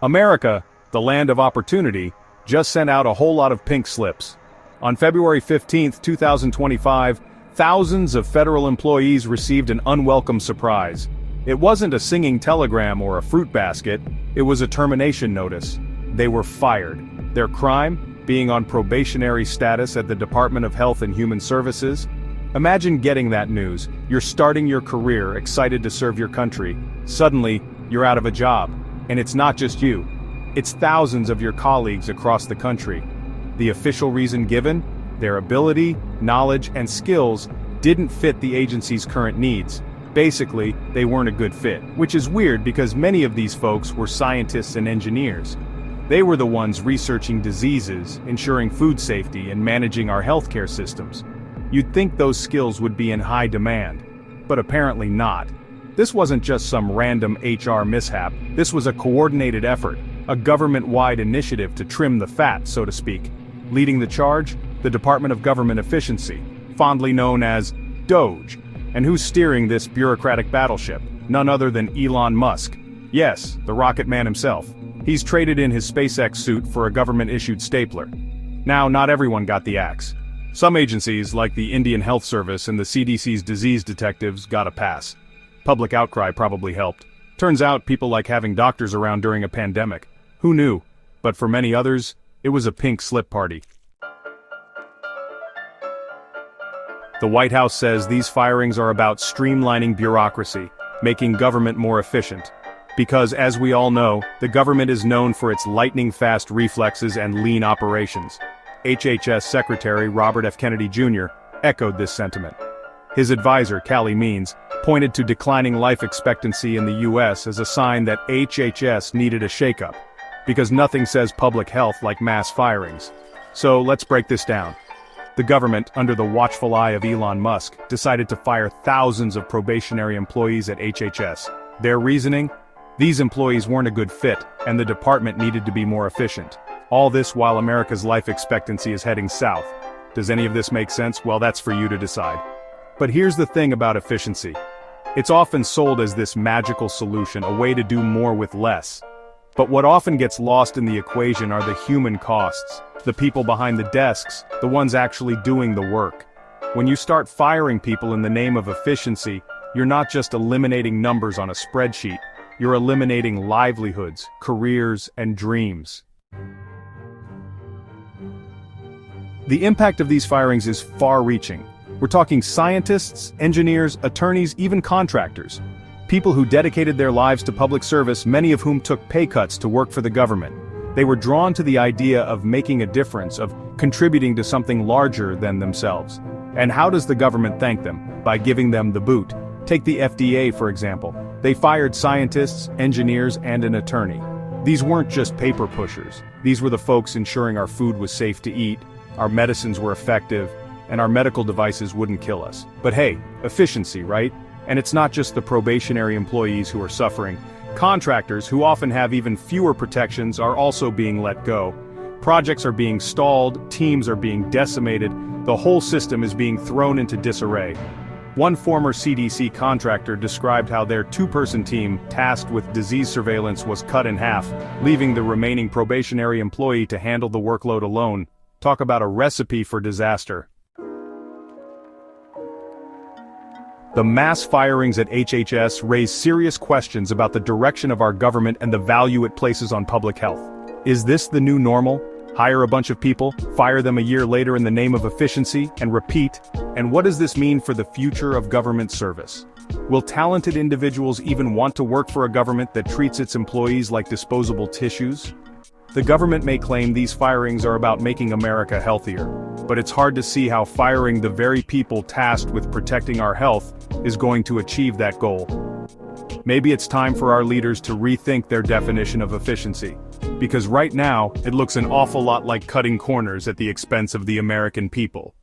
America, the land of opportunity, just sent out a whole lot of pink slips. On February 15, 2025, thousands of federal employees received an unwelcome surprise. It wasn't a singing telegram or a fruit basket, it was a termination notice. They were fired. Their crime? Being on probationary status at the Department of Health and Human Services. Imagine getting that news. You're starting your career, excited to serve your country. Suddenly, you're out of a job. And it's not just you. It's thousands of your colleagues across the country. The official reason given? Their ability, knowledge, and skills didn't fit the agency's current needs. Basically, they weren't a good fit, which is weird because many of these folks were scientists and engineers. They were the ones researching diseases, ensuring food safety, and managing our healthcare systems. You'd think those skills would be in high demand, but apparently not. This wasn't just some random HR mishap, this was a coordinated effort, a government-wide initiative to trim the fat, so to speak. Leading the charge? The Department of Government Efficiency, fondly known as DOGE. And who's steering this bureaucratic battleship? None other than Elon Musk. Yes, the rocket man himself. He's traded in his SpaceX suit for a government-issued stapler. Now, not everyone got the axe. Some agencies, like the Indian Health Service and the CDC's disease detectives, got a pass. Public outcry probably helped. Turns out people like having doctors around during a pandemic. Who knew? But for many others, it was a pink slip party. The White House says these firings are about streamlining bureaucracy, making government more efficient. Because, as we all know, the government is known for its lightning-fast reflexes and lean operations. HHS Secretary Robert F. Kennedy Jr. echoed this sentiment. His advisor, Callie Means, pointed to declining life expectancy in the U.S. as a sign that HHS needed a shakeup. Because nothing says public health like mass firings. So let's break this down. The government, under the watchful eye of Elon Musk, decided to fire thousands of probationary employees at HHS. Their reasoning? These employees weren't a good fit, and the department needed to be more efficient. All this while America's life expectancy is heading south. Does any of this make sense? Well, that's for you to decide. But here's the thing about efficiency. It's often sold as this magical solution, a way to do more with less. But what often gets lost in the equation are the human costs. The people behind the desks, the ones actually doing the work. When you start firing people in the name of efficiency, you're not just eliminating numbers on a spreadsheet, you're eliminating livelihoods, careers, and dreams. The impact of these firings is far-reaching. We're talking scientists, engineers, attorneys, even contractors. People who dedicated their lives to public service, many of whom took pay cuts to work for the government. They were drawn to the idea of making a difference, of contributing to something larger than themselves. And how does the government thank them? By giving them the boot. Take the FDA, for example. They fired scientists, engineers, and an attorney. These weren't just paper pushers. These were the folks ensuring our food was safe to eat, our medicines were effective, and our medical devices wouldn't kill us. But hey, efficiency, right? And it's not just the probationary employees who are suffering. Contractors, who often have even fewer protections, are also being let go. Projects are being stalled, teams are being decimated, the whole system is being thrown into disarray. One former CDC contractor described how their two-person team tasked with disease surveillance was cut in half, leaving the remaining probationary employee to handle the workload alone. Talk about a recipe for disaster. The mass firings at HHS raise serious questions about the direction of our government and the value it places on public health. Is this the new normal? Hire a bunch of people, fire them a year later in the name of efficiency, and repeat? And what does this mean for the future of government service? Will talented individuals even want to work for a government that treats its employees like disposable tissues? The government may claim these firings are about making America healthier, but it's hard to see how firing the very people tasked with protecting our health is going to achieve that goal. Maybe it's time for our leaders to rethink their definition of efficiency, because right now, it looks an awful lot like cutting corners at the expense of the American people.